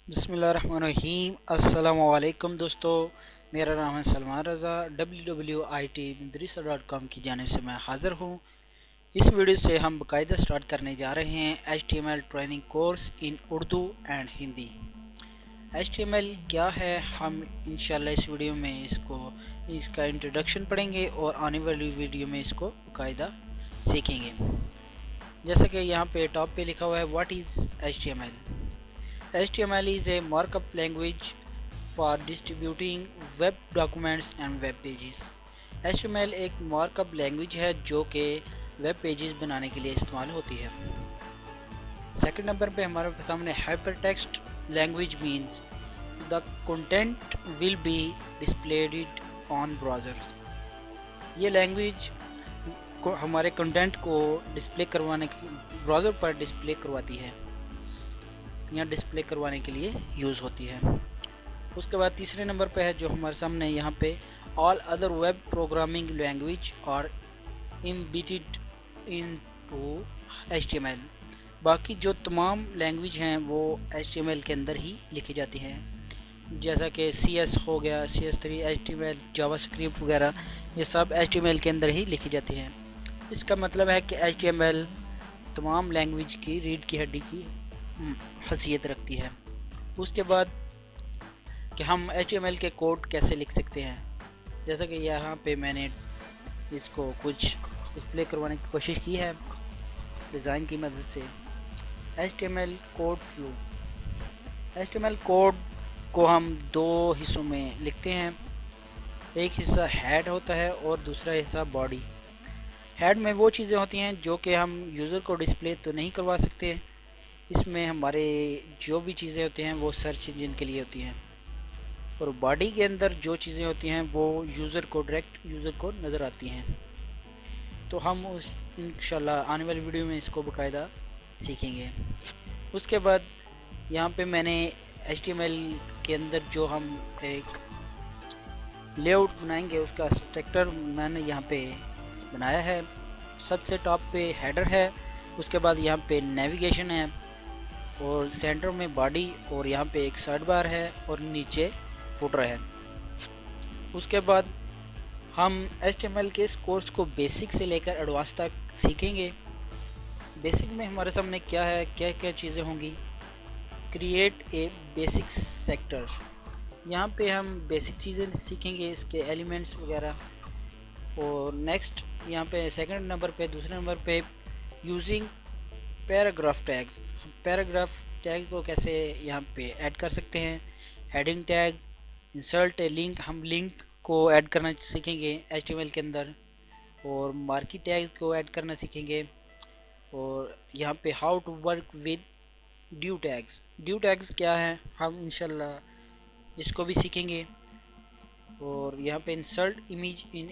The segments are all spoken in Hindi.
बिस्मिल्लाहिर्रहमानिर्रहीम। अस्सलामुअलैकुम दोस्तों, मेरा नाम है सलमान रज़ा। www.it.com की जानिब से मैं हाज़िर हूँ। इस वीडियो से हम बाकायदा स्टार्ट करने जा रहे हैं HTML training course in Urdu and Hindi. HTML क्या है, हम इंशाल्लाह इस वीडियो में इसका इंट्रोडक्शन पढ़ेंगे और आने वाली वीडियो में इसको बाकायदा सीखेंगे। जैसा कि यहाँ पे टॉप पे लिखा हुआ है, what is HTML? HTML is a markup language for distributing web documents and web pages. HTML एक मार्कअप लैंग्वेज है जो कि वेब पेजेस बनाने के लिए इस्तेमाल होती है। सेकंड नंबर पे हमारे सामने hypertext language means the content will be displayed on browser. ये लैंग्वेज को हमारे कंटेंट को डिस्प्ले करवाने ब्राउज़र पर डिस्प्ले करवाती है या डिस्प्ले करवाने के लिए यूज़ होती है। उसके बाद तीसरे नंबर पे है जो हमारे सामने यहाँ पे all other web programming language और एम्बेडेड इनटू HTML। बाकी जो तमाम लैंग्वेज हैं वो HTML के अंदर ही लिखी जाती हैं, जैसा कि CS हो गया, CS3, HTML, जावास्क्रिप्ट वगैरह, ये सब HTML के अंदर ही लिखी जाती हैं। इसका मतलब है कि HTML तमाम लैंग्वेज की रीढ़ की हड्डी की हैसियत रखती है। उसके बाद कि हम HTML के कोड कैसे लिख सकते हैं, जैसा कि यहाँ पे मैंने इसको कुछ डिस्प्ले करवाने की कोशिश की है डिज़ाइन की मदद से। HTML code flow. HTML code को हम दो हिस्सों में लिखते हैं, एक हिस्सा हेड होता है और दूसरा हिस्सा बॉडी। हेड में वो चीज़ें होती हैं जो कि हम यूज़र को डिस्प्ले तो नहीं करवा सकते, इसमें हमारे जो भी चीज़ें होती हैं वो सर्च इंजन के लिए होती हैं, और बॉडी के अंदर जो चीज़ें होती हैं वो डायरेक्ट यूज़र को नज़र आती हैं। तो हम उस इंशाल्लाह आने वाली वीडियो में इसको बाकायदा सीखेंगे। उसके बाद यहाँ पे मैंने HTML के अंदर जो हम एक लेआउट बनाएंगे उसका स्ट्रक्चर मैंने यहाँ पे बनाया है। सबसे टॉप पे हेडर है, उसके बाद यहाँ पे नेविगेशन है और सेंटर में बॉडी, और यहाँ पे एक साइड बार है और नीचे फुटर है। उसके बाद हम HTML के इस कोर्स को बेसिक से लेकर एडवांस तक सीखेंगे। बेसिक में हमारे सामने क्या है, क्या क्या चीज़ें होंगी। क्रिएट ए बेसिक सेक्टर, यहाँ पे हम बेसिक चीज़ें सीखेंगे, इसके एलिमेंट्स वगैरह। और नेक्स्ट यहाँ पे सेकंड नंबर पे, दूसरे नंबर पे using paragraph tags. Paragraph tag को कैसे यहाँ पे ऐड कर सकते हैं। हेडिंग टैग, इंसर्ट ए लिंक, हम लिंक को ऐड करना सीखेंगे HTML के अंदर, और मार्की टैग को ऐड करना सीखेंगे। और यहाँ पे how to work with due tags. Due tags क्या है, हम इंशाल्लाह इसको भी सीखेंगे। और यहाँ पे इंसर्ट इमेज इन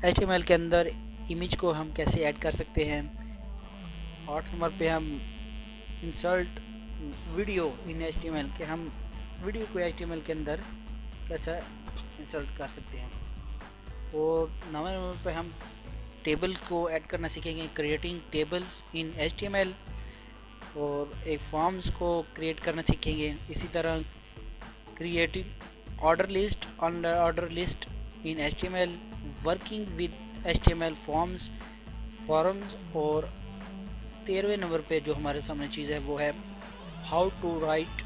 HTML के अंदर इमेज को हम कैसे ऐड कर सकते हैं। 8 नंबर पे हम इंसर्ट वीडियो इन HTML के हम वीडियो को HTML के अंदर कैसे इंसर्ट कर सकते हैं। और 9वें नंबर पे हम टेबल को ऐड करना सीखेंगे, क्रिएटिंग टेबल्स इन HTML। और एक फॉर्म्स को क्रिएट करना सीखेंगे। इसी तरह creating order list, order list in HTML, working with HTML forms. और 13वें नंबर पे जो हमारे सामने चीज़ है वो है how to write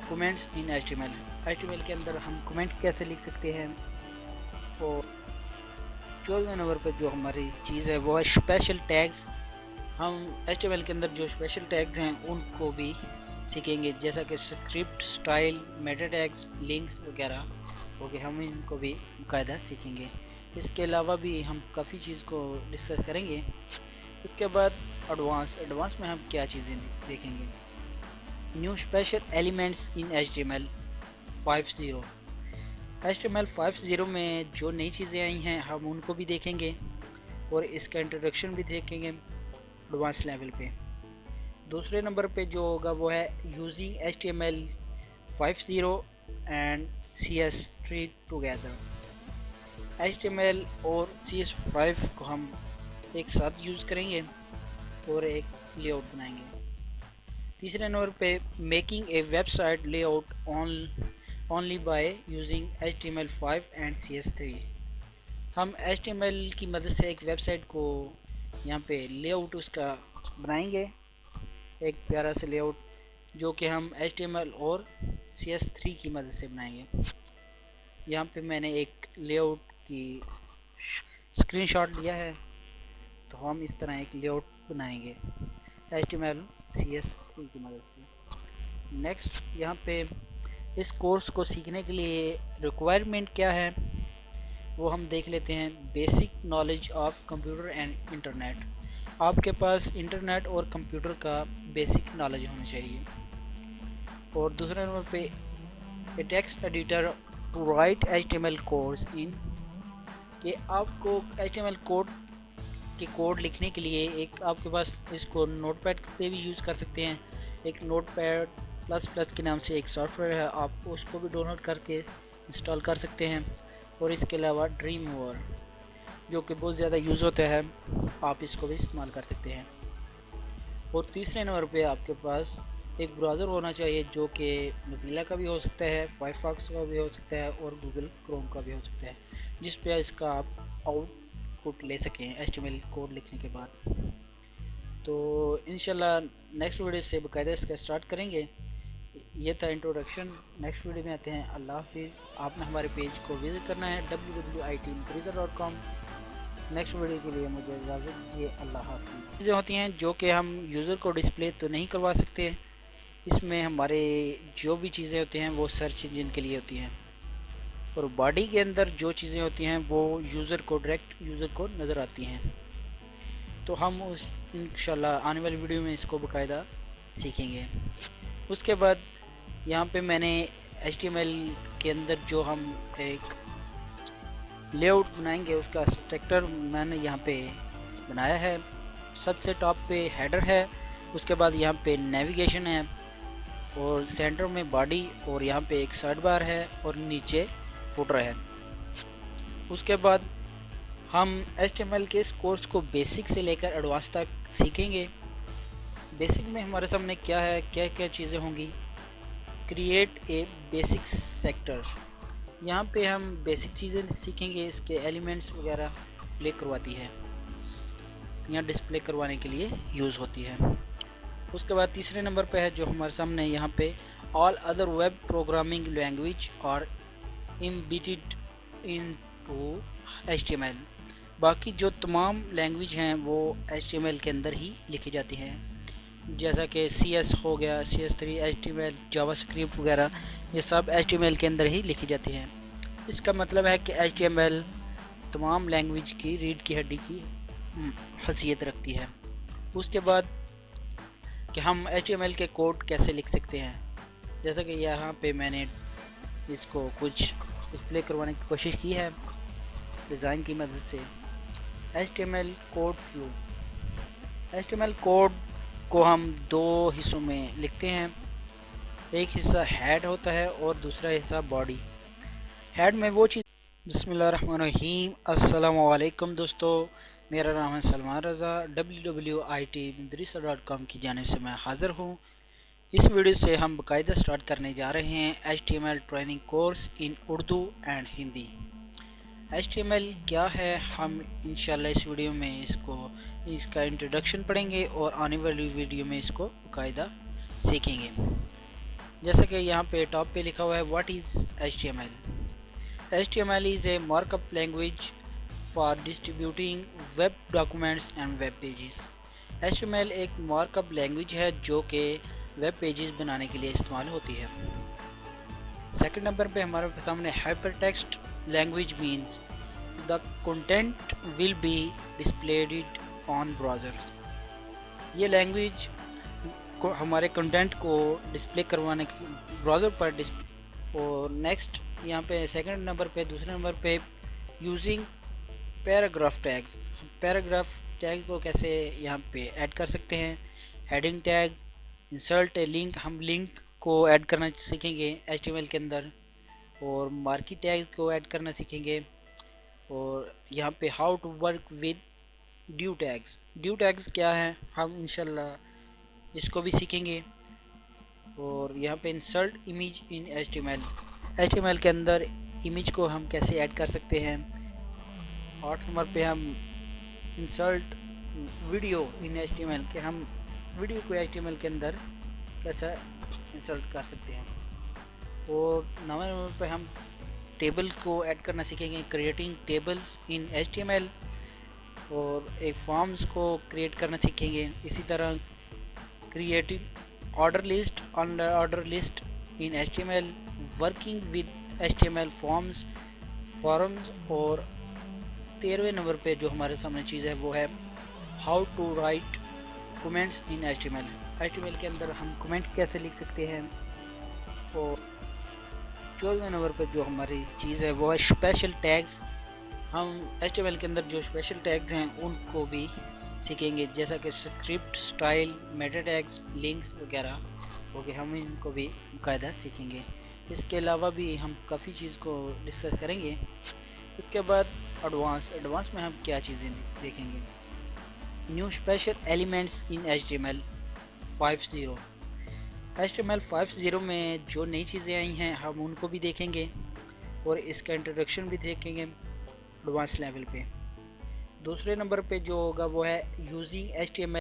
comments in HTML के अंदर हम कमेंट कैसे लिख सकते हैं। और 14वें नंबर पे जो हमारी चीज़ है वो है स्पेशल टैग्स। हम HTML के अंदर जो स्पेशल टैग्स हैं उनको भी सीखेंगे, जैसा कि script, style, Meta tags, links वगैरह। ओके, हम इनको भी बाकायदा सीखेंगे। इसके अलावा भी हम काफ़ी चीज़ को डिस्कस करेंगे। उसके बाद एडवांस में हम क्या चीज़ें देखेंगे। New special elements in HTML 5.0 में जो नई चीज़ें आई हैं हम उनको भी देखेंगे और इसका इंट्रोडक्शन भी देखेंगे एडवांस लेवल पे। दूसरे नंबर पे जो होगा वो है using HTML 5.0 and CS3 together. HTML और CS5 को हम एक साथ यूज़ करेंगे और एक लेआउट बनाएंगे। तीसरे नंबर पे making a website layout only by using HTML5 and CS3। हम HTML की मदद से एक वेबसाइट को यहाँ पे लेआउट उसका बनाएंगे, एक प्यारा सा लेआउट जो कि हम HTML और CS3 की मदद से बनाएंगे। यहाँ पे मैंने एक लेआउट की स्क्रीनशॉट लिया है, तो हम इस तरह एक लेआउट बनाएंगे HTML CS3 की मदद से। नेक्स्ट यहाँ पे इस कोर्स को सीखने के लिए रिक्वायरमेंट क्या है वो हम देख लेते हैं। Basic knowledge of computer and internet. आपके पास इंटरनेट और कंप्यूटर का बेसिक नॉलेज होना चाहिए। और दूसरे नंबर पे a text editor to write HTML codes in, कि आपको HTMल कोड लिखने के लिए एक आपके पास इसको नोटपैड पे भी यूज़ कर सकते हैं। एक नोटपैड प्लस प्लस के नाम से एक सॉफ्टवेयर है, आप उसको भी डाउनलोड करके इंस्टॉल कर सकते हैं। और इसके अलावा ड्रीमवीवर जो कि बहुत ज़्यादा यूज़ होता है, आप इसको भी इस्तेमाल कर सकते हैं। और तीसरे नंबर पे आपके पास एक ब्राउज़र होना चाहिए जो कि मोज़िला का भी हो सकता है, फायरफॉक्स का भी हो सकता है और गूगल क्रोम का भी हो सकता है, जिस पे इसका आप आउटपुट ले सकें HTML कोड लिखने के बाद। तो इंशाल्लाह नेक्स्ट वीडियो से बाकायदा इसका स्टार्ट करेंगे। ये था इंट्रोडक्शन। नेक्स्ट वीडियो में आते हैं। अल्लाह हाफिज़। आपने हमारे पेज को विज़िट करना है www.itmprisa.com। नेक्स्ट वीडियो के लिए मुझे इजाज़त दीजिए। अल्लाह हाफिज़। चीज़ें होती हैं जो कि हम यूज़र को डिस्प्ले तो नहीं करवा सकते, इसमें हमारे जो भी चीज़ें होती हैं वो सर्च इंजन के लिए होती हैं, और बॉडी के अंदर जो चीज़ें होती हैं वो यूज़र को डायरेक्ट यूज़र को नज़र आती हैं। तो हम उस इंशाल्लाह आने वाली वीडियो में इसको बाकायदा सीखेंगे। उसके बाद यहाँ पे मैंने HTML के अंदर जो हम एक लेआउट बनाएंगे उसका स्ट्रक्चर मैंने यहाँ पे बनाया है। सबसे टॉप पे हेडर है, उसके बाद यहाँ पे नेविगेशन है, और सेंटर में बॉडी, और यहाँ पे एक साइड बार है, और नीचे फुटर है। उसके बाद हम HTML के इस कोर्स को बेसिक से लेकर एडवांस तक सीखेंगे। बेसिक में हमारे सामने क्या है, क्या क्या चीज़ें होंगी। क्रिएट ए बेसिक सेक्टर, यहाँ पे हम बेसिक चीज़ें सीखेंगे, इसके एलिमेंट्स वगैरह प्ले करवाती है, यहाँ डिस्प्ले करवाने के लिए यूज़ होती है। उसके बाद तीसरे नंबर पे है जो हमारे सामने यहाँ पे all other web programming language और एम्बेडेड इनटू HTML। बाकी जो तमाम लैंग्वेज हैं वो HTML के अंदर ही लिखी जाती हैं, जैसा कि CS हो गया, CS3, HTML, जावास्क्रिप्ट वगैरह, ये सब HTML के अंदर ही लिखी जाती हैं। इसका मतलब है कि HTML तमाम लैंग्वेज की रीढ़ की हड्डी की हैसियत रखती है। उसके बाद कि हम HTML के कोड कैसे लिख सकते हैं, जैसा कि यहाँ पे मैंने इसको कुछ डिस्प्ले करवाने की कोशिश की है डिज़ाइन की मदद से। HTML code flow. HTML code को हम दो हिस्सों में लिखते हैं, एक हिस्सा हेड होता है और दूसरा हिस्सा बॉडी। हेड में वो चीज़। बिस्मिल्लाहिर्रहमानिर्रहीम। अस्सलाम वालेकुम दोस्तों, मेरा नाम है सलमान रज़ा। www.itmprisa.com की जानिब से मैं हाज़िर हूँ। इस वीडियो से हम बाकायदा स्टार्ट करने जा रहे हैं HTML training course in Urdu and Hindi. HTML क्या है, हम इंशाल्लाह इस वीडियो में इसका इंट्रोडक्शन पढ़ेंगे और आने वाली वीडियो में इसको बाकायदा सीखेंगे। जैसा कि यहाँ पे टॉप पे लिखा हुआ है, what is HTML। HTML is a markup language for distributing web documents and web pages. HTML एक मार्कअप लैंग्वेज है जो कि वेब पेजेस बनाने के लिए इस्तेमाल होती है। सेकंड नंबर पे हमारे सामने hypertext language means the content will be displayed on browser. ये लैंग्वेज को हमारे कंटेंट को डिस्प्ले करवाने के ब्राउज़र पर और नेक्स्ट यहाँ पे सेकंड नंबर पे, दूसरे नंबर पे using paragraph tags. Paragraph tag को कैसे यहाँ पे ऐड कर सकते हैं। हेडिंग टैग, इंसर्ट ए लिंक, हम लिंक को ऐड करना सीखेंगे HTML के अंदर, और मार्की टैग को ऐड करना सीखेंगे। और यहाँ पे how to work with due tags. Due tags क्या है, हम इंशाल्लाह इसको भी सीखेंगे। और यहाँ पे इंसर्ट इमेज इन HTML के अंदर इमेज को हम कैसे ऐड कर सकते हैं। 8 नंबर पे हम इंसर्ट वीडियो इन HTML के हम वीडियो को HTML के अंदर कैसा इंसर्ट कर सकते हैं। और 9 नंबर पे हम टेबल को ऐड करना सीखेंगे, क्रिएटिंग टेबल्स इन HTML, और एक फॉर्म्स को क्रिएट करना सीखेंगे। इसी तरह creating order list in HTML, working with HTML forms. और 13वें नंबर पे जो हमारे सामने चीज़ है वो है how to write comments in HTML के अंदर हम कमेंट कैसे लिख सकते हैं। और 14वें नंबर पे जो हमारी चीज़ है वो है स्पेशल टैग्स। हम HTML के अंदर जो स्पेशल टैग्स हैं उनको भी सीखेंगे, जैसा कि script, style, Meta tags, links वगैरह हो गए, हम इनको भी बाकायदा सीखेंगे। इसके अलावा भी हम काफ़ी चीज़ को डिस्कस करेंगे। उसके बाद एडवांस में हम क्या चीज़ें देखेंगे। New special elements in HTML 5.0। HTML 5.0 में जो नई चीज़ें आई हैं हम उनको भी देखेंगे और इसका इंट्रोडक्शन भी देखेंगे एडवांस लेवल पे। दूसरे नंबर पे जो होगा वो है यूजिंग HTML